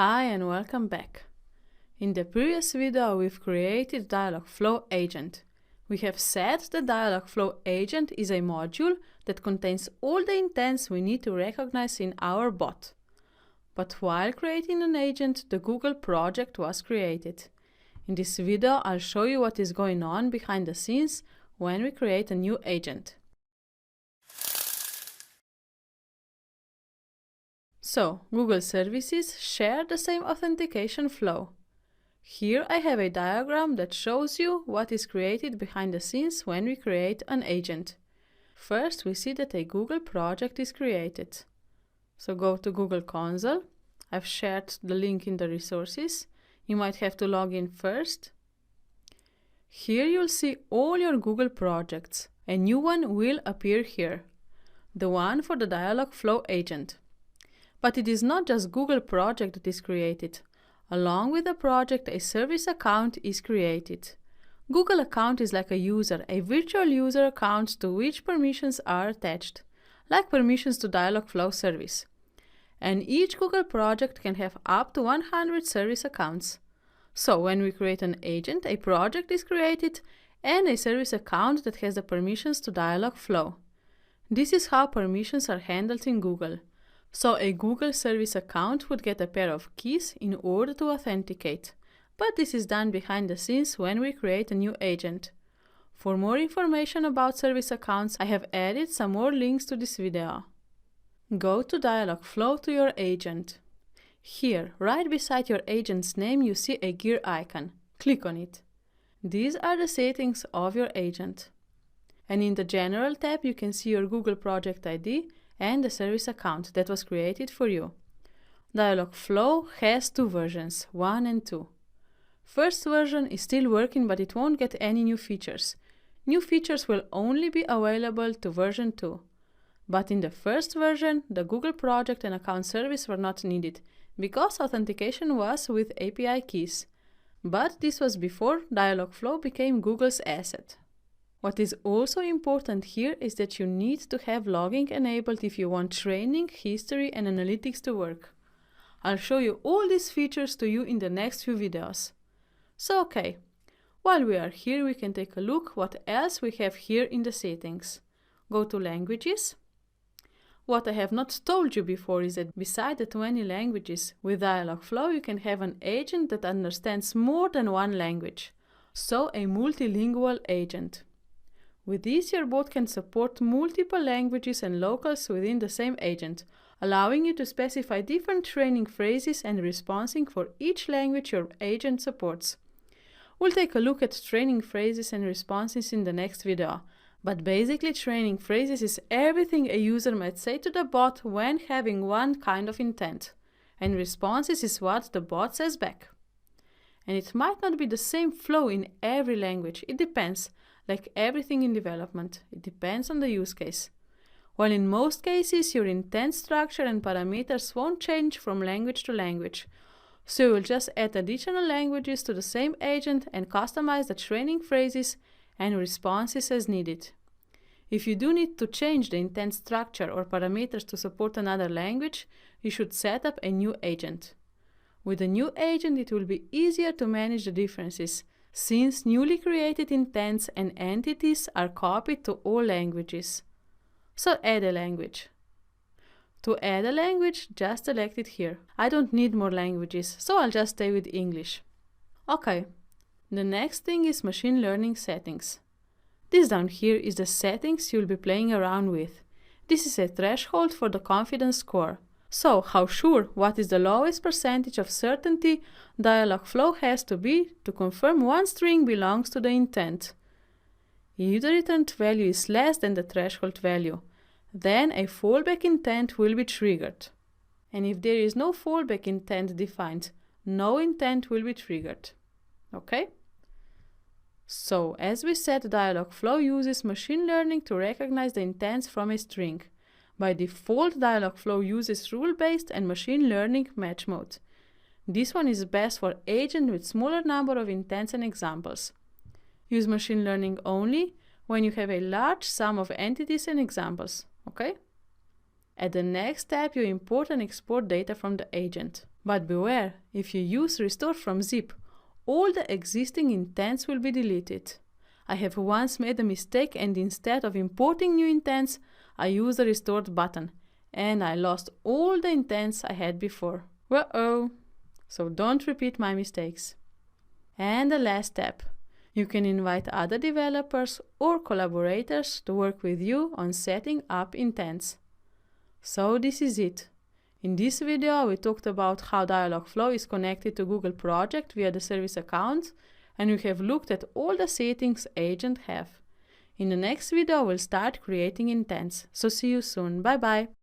Hi and welcome back. In the previous video we've created Dialogflow agent. We have said the Dialogflow agent is a module that contains all the intents we need to recognize in our bot. But while creating an agent, the Google project was created. In this video I'll show you what is going on behind the scenes when we create a new agent. So, Google services share the same authentication flow. Here I have a diagram that shows you what is created behind the scenes when we create an agent. First, we see that a Google project is created. So go to Google Console. I've shared the link in the resources. You might have to log in first. Here you'll see all your Google projects. A new one will appear here. The one for the Dialogflow agent. But it is not just Google project that is created. Along with the project, a service account is created. Google account is like a user, a virtual user account to which permissions are attached, like permissions to Dialogflow service. And each Google project can have up to 100 service accounts. So when we create an agent, a project is created and a service account that has the permissions to Dialogflow. This is how permissions are handled in Google. So a Google service account would get a pair of keys in order to authenticate. But this is done behind the scenes when we create a new agent. For more information about service accounts, I have added some more links to this video. Go to Dialogflow to your agent. Here, right beside your agent's name, you see a gear icon. Click on it. These are the settings of your agent. And in the General tab, you can see your Google project ID and the service account that was created for you. Dialogflow has two versions, 1 and 2. First version is still working, but it won't get any new features. New features will only be available to version 2. But in the first version, the Google project and account service were not needed, because authentication was with API keys. But this was before Dialogflow became Google's asset. What is also important here is that you need to have logging enabled if you want training, history and analytics to work. I'll show you all these features to you in the next few videos. So okay, while we are here we can take a look what else we have here in the settings. Go to Languages. What I have not told you before is that beside the 20 languages, with Dialogflow you can have an agent that understands more than one language. So a multilingual agent. With this, your bot can support multiple languages and locals within the same agent, allowing you to specify different training phrases and responsing for each language your agent supports. We'll take a look at training phrases and responses in the next video, but basically training phrases is everything a user might say to the bot when having one kind of intent, and responses is what the bot says back. And it might not be the same flow in every language, it depends. Like everything in development, it depends on the use case. While in most cases your intent structure and parameters won't change from language to language, so you will just add additional languages to the same agent and customize the training phrases and responses as needed. If you do need to change the intent structure or parameters to support another language, you should set up a new agent. With a new agent it will be easier to manage the differences, since newly created intents and entities are copied to all languages. So add a language. To add a language, just select it here. I don't need more languages, so I'll just stay with English. Okay, the next thing is machine learning settings. This down here is the settings you'll be playing around with. This is a threshold for the confidence score. So, how sure what is the lowest percentage of certainty Dialogflow has to be to confirm one string belongs to the intent. If the returned value is less than the threshold value, then a fallback intent will be triggered. And if there is no fallback intent defined, no intent will be triggered. Okay? So, as we said, Dialogflow uses machine learning to recognize the intents from a string. By default, Dialogflow uses rule-based and machine learning match mode. This one is best for agents with smaller number of intents and examples. Use machine learning only when you have a large sum of entities and examples, okay? At the next step, you import and export data from the agent. But beware, if you use restore from zip, all the existing intents will be deleted. I have once made a mistake and instead of importing new intents, I used the restored button, and I lost all the intents I had before. Uh-oh! So don't repeat my mistakes. And the last step. You can invite other developers or collaborators to work with you on setting up intents. So this is it. In this video, we talked about how Dialogflow is connected to Google Project via the service account, and we have looked at all the settings agents have. In the next video, we'll start creating intents. So see you soon. Bye bye.